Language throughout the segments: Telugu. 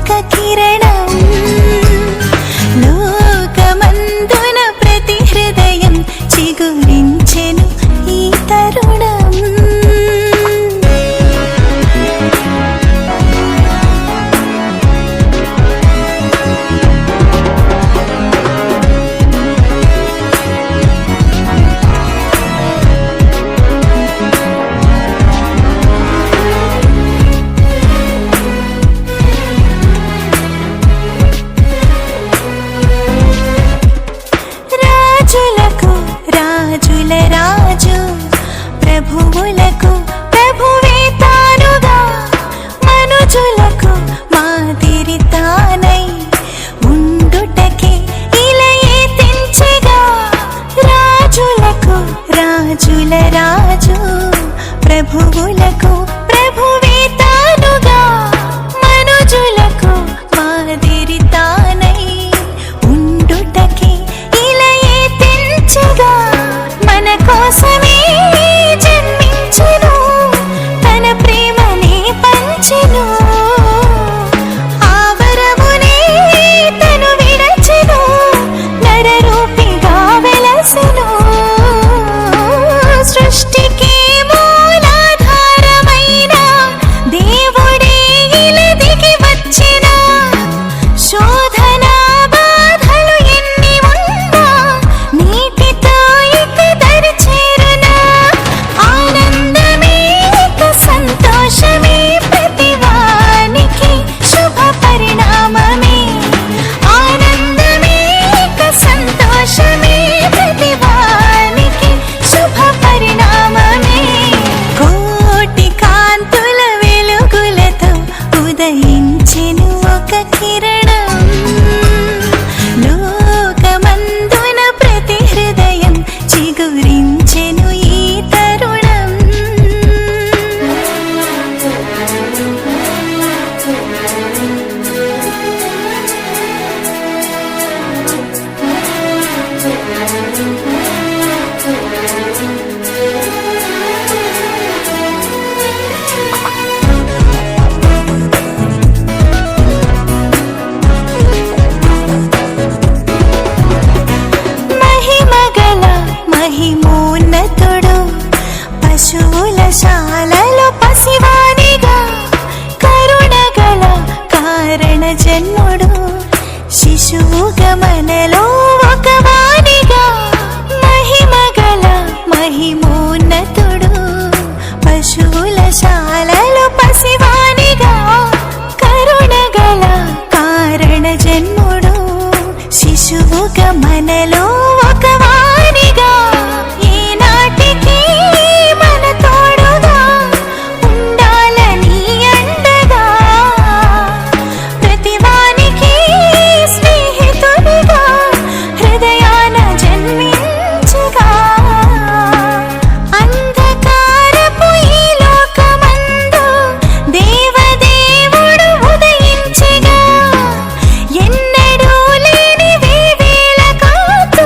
ఒక కిరణం లోకమందున ప్రతి హృదయం చిగురించెను ఈ తరుణం రాజుల రాజు ప్రభువులకు ప్రభువే తానుగా మనుజులకు మాదిరి తానై ఉండుటకే ఇలయే తెంచెగా రాజులకు రాజుల రాజు ప్రభువులకు ప్రభువే తానుగా మనుజులకు మాదిరి తానై ఉండుటకే ఇలయే తెంచెగా మన కోసమే జన్మించెను తన ప్రేమనే పంచెను ఆవరమునే తను విడచెను నరరూపిగా వెలసెను సృష్టికి మూలాధారమైన దేవుడే ఇలా దిగి వచ్చిన శోధన బాధలు ఎన్ని ఉన్నా నీటితో ఇక దరి చేరునా ఆనందమే ఇక సంతోషమే ప్రతివానికి శుభ పరిణామమే ఆనందమే ఇక సంతోషమే ప్రతివానికి శుభ పరిణామమే కోటి కాంతుల వెలుగులతో ఉదయించెను ఒక కిరణం లోకమందున ప్రతి హృదయం చిగురించెను ఈ తరుణం మహిమగల మహిమోన్నతుడు పశువుల శాలలో పసివానిగా కరుణగల కారణ జన్ముడు శిశువుగా మనలో ఒక వానిగా మహిమగల మహిమోన్నతుడు పశువుల శాలలో పసివానిగా కరుణగల కారణ జన్ముడు శిశువుగా మనలో ఒక వానిగా ఈనాటికి మన తోడుగా ఉండాలని అండగా ప్రతివానికి స్నేహితుడిగా హృదయాన జన్మించగా అంధకారపు ఈ లోకమందు దేవదేవుడు ఉదయించగా ఎన్నడూ లేని వేవేల కాంతులు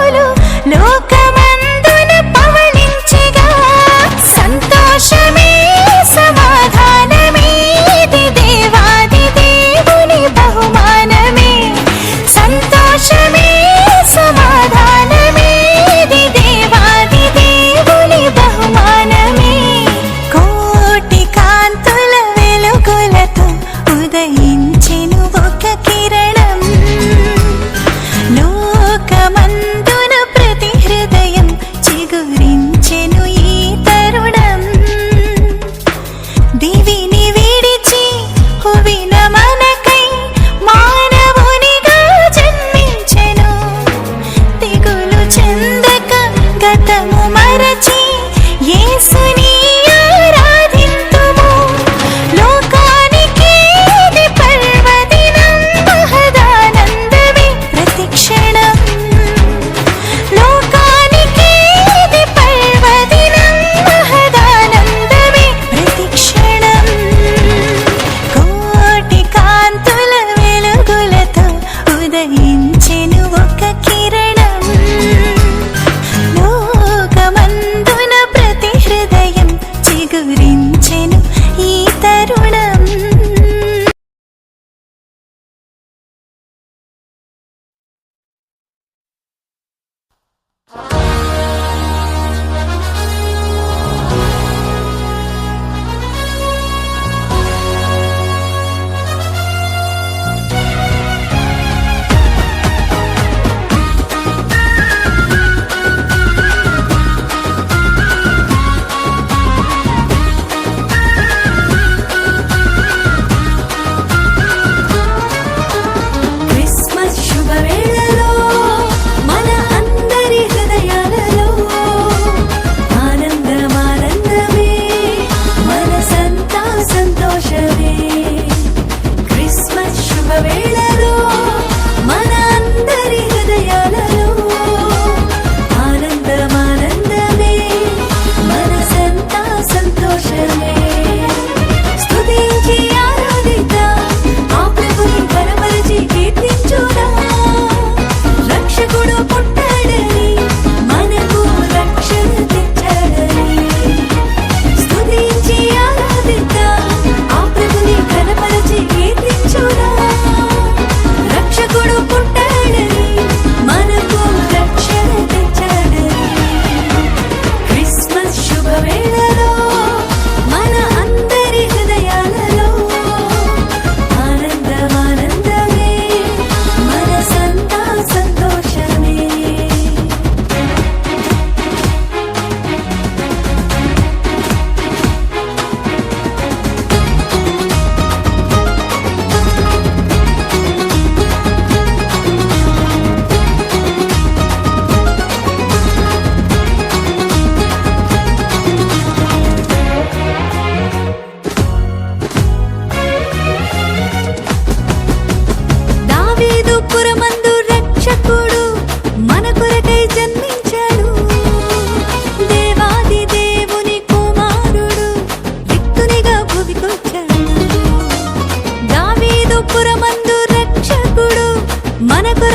మనకు